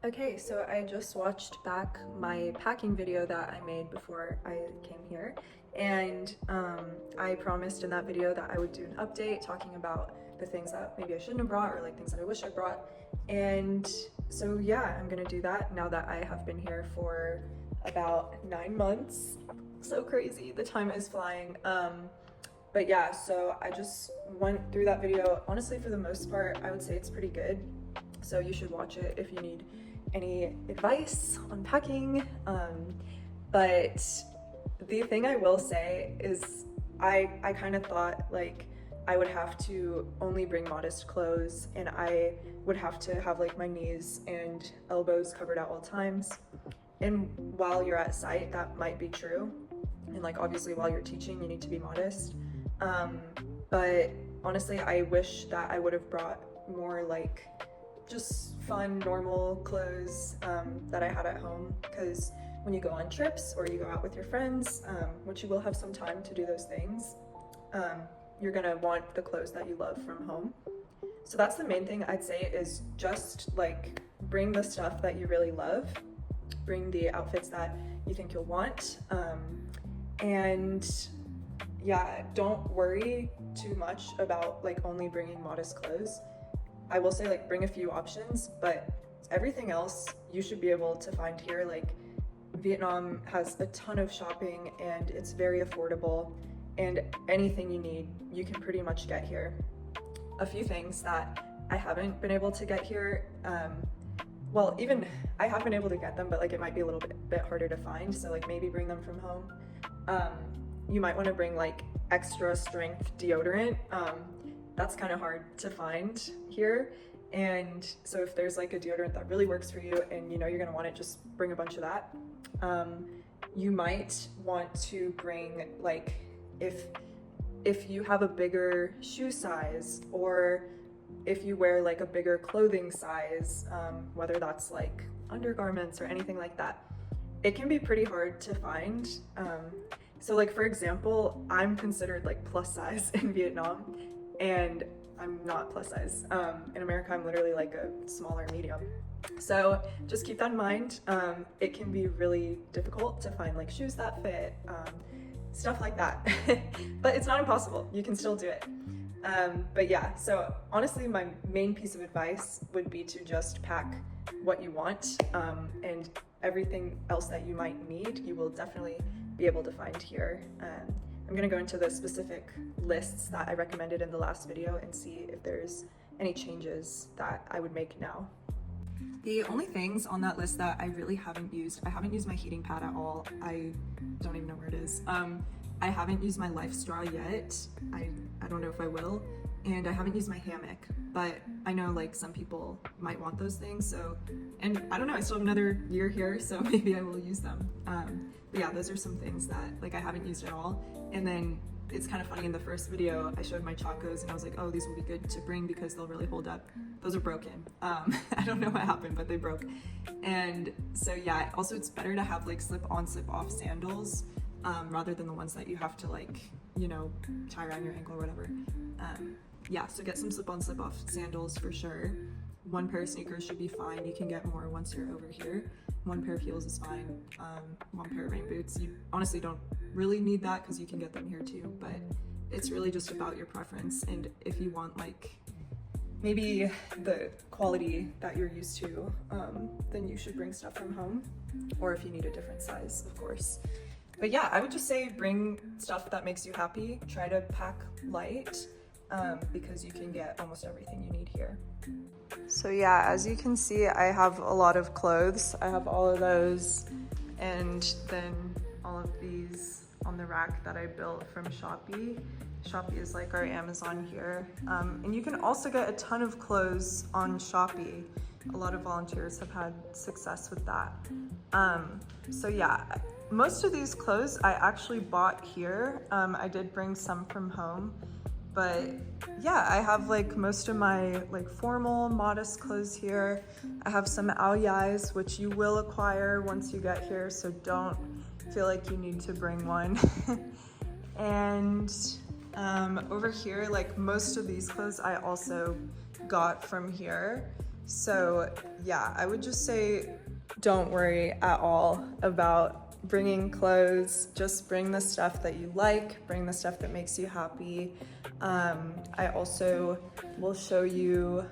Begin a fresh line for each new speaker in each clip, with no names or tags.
Okay, so I just watched back my packing video that I made before I came here, and I promised in that video that I would do an update talking about the things that maybe I shouldn't have brought or like things that I wish I brought. And so yeah, I'm gonna do that now that I have been here for about 9 months. So crazy, the time is flying. But yeah, so I just went through that video. Honestly, for the most part, I would say it's pretty good. So you should watch it if you need any advice on packing. But the thing I will say is I kind of thought like I would have to only bring modest clothes and I would have to have like my knees and elbows covered at all times. And while you're at site, that might be true. And like obviously while you're teaching, you need to be modest. But honestly, I wish that I would have brought more like just fun, normal clothes that I had at home, because when you go on trips or you go out with your friends, which you will have some time to do those things, you're gonna want the clothes that you love from home. So that's the main thing I'd say, is just like bring the stuff that you really love, bring the outfits that you think you'll want, and yeah, don't worry too much about like only bringing modest clothes. I will say like bring a few options, but everything else you should be able to find here. Like Vietnam has a ton of shopping and it's very affordable, and anything you need you can pretty much get here. A few things that I haven't been able to get here, well, even I have been able to get them, but like it might be a little bit harder to find, so like maybe bring them from home. You might want to bring like extra strength deodorant. That's kind of hard to find here, and so if there's like a deodorant that really works for you and you know you're gonna want it, just bring a bunch of that. You might want to bring like, if you have a bigger shoe size, or if you wear like a bigger clothing size, whether that's like undergarments or anything like that, it can be pretty hard to find. So like for example, I'm considered like plus size in Vietnam, and I'm not plus size. In America, I'm literally like a smaller medium. So just keep that in mind. It can be really difficult to find like shoes that fit, stuff like that. But it's not impossible, you can still do it. But yeah, so honestly, my main piece of advice would be to just pack what you want, and everything else that you might need, you will definitely be able to find here. I'm gonna go into the specific lists that I recommended in the last video and see if there's any changes that I would make now. The only things on that list that I really haven't used, I haven't used my heating pad at all. I don't even know where it is. I haven't used my life straw yet. I don't know if I will. And I haven't used my hammock, but I know like some people might want those things. So, and I don't know, I still have another year here, so maybe I will use them. But yeah, those are some things that like I haven't used at all. And then it's kind of funny, in the first video I showed my chacos and I was like, oh, these will be good to bring because they'll really hold up. Those are broken. I don't know what happened, but they broke. And so yeah, also it's better to have like slip-on, slip-off sandals, rather than the ones that you have to like, you know, tie around your ankle or whatever. Yeah, so get some slip-on, slip-off sandals for sure. One pair of sneakers should be fine. You can get more once you're over here. One pair of heels is fine. One pair of rain boots. You honestly don't really need that because you can get them here too, but it's really just about your preference. And if you want like maybe the quality that you're used to, then you should bring stuff from home, or if you need a different size, of course. But yeah, I would just say bring stuff that makes you happy. Try to pack light, because you can get almost everything you need here. So yeah, as you can see, I have a lot of clothes. I have all of those, and then all of these on the rack that I built from Shopee. Shopee is like our Amazon here. And you can also get a ton of clothes on Shopee. A lot of volunteers have had success with that. So yeah, most of these clothes I actually bought here. I did bring some from home, but yeah, I have like most of my like formal, modest clothes here. I have some ao dais, which you will acquire once you get here, so don't feel like you need to bring one. And over here, like most of these clothes I also got from here. So yeah, I would just say don't worry at all about bringing clothes. Just bring the stuff that you like, bring the stuff that makes you happy. I also will show you,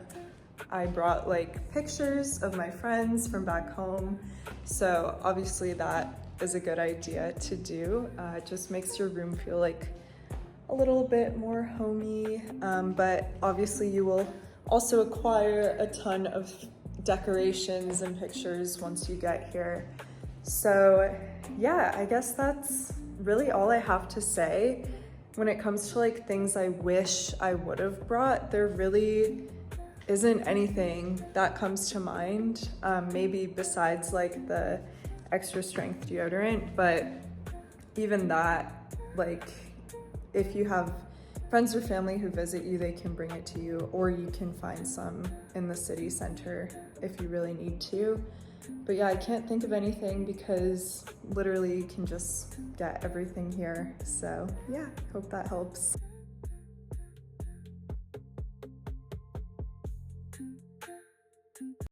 I brought like pictures of my friends from back home. So obviously that is a good idea to do. It just makes your room feel like a little bit more homey, but obviously you will also acquire a ton of decorations and pictures once you get here. So yeah, I guess that's really all I have to say. When it comes to like things I wish I would have brought, there really isn't anything that comes to mind, maybe besides like the extra strength deodorant, but even that, like, if you have friends or family who visit you, they can bring it to you, or you can find some in the city center if you really need to. But yeah, I can't think of anything because literally you can just get everything here. So yeah, hope that helps.